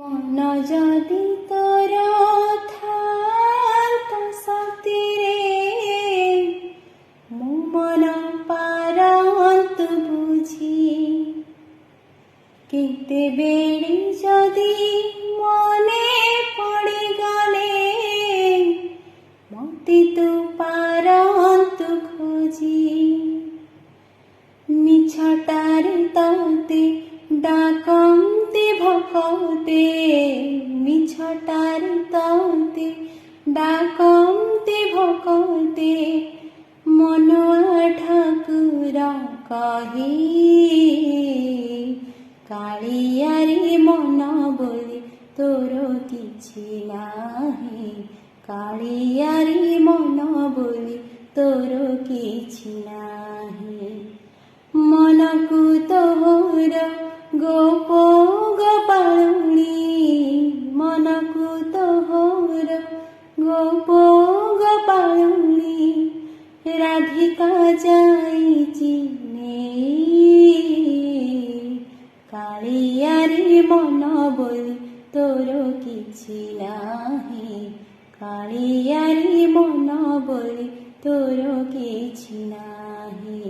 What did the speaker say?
মন যদি তোর থান্ত শক্তিরে মো মন পারন্তু বুঝি কেতেবেলে যদি মনে পড়িগলে মতে তু পারন্তু খোঁজি মিছটারে ততে ডাকন্তে ভকতে মিছটারে ততে ডাকন্তে ভকতে মনুয়া ঠাকুর কহে কাଳିয়ারে মন বলি তোর কিছু নাহি কাଳିয়ারে মন বলি তোর কিছু নাহি মনকু তোর গোপ গোপালুনি মনকু তোর গোপ গোপালুনি রাধিকা যাইছি কাଳିয়ারে মন বলি তোর কিছু নাহি কাଳିয়ারে মন বলি তোর কিছু নাহি।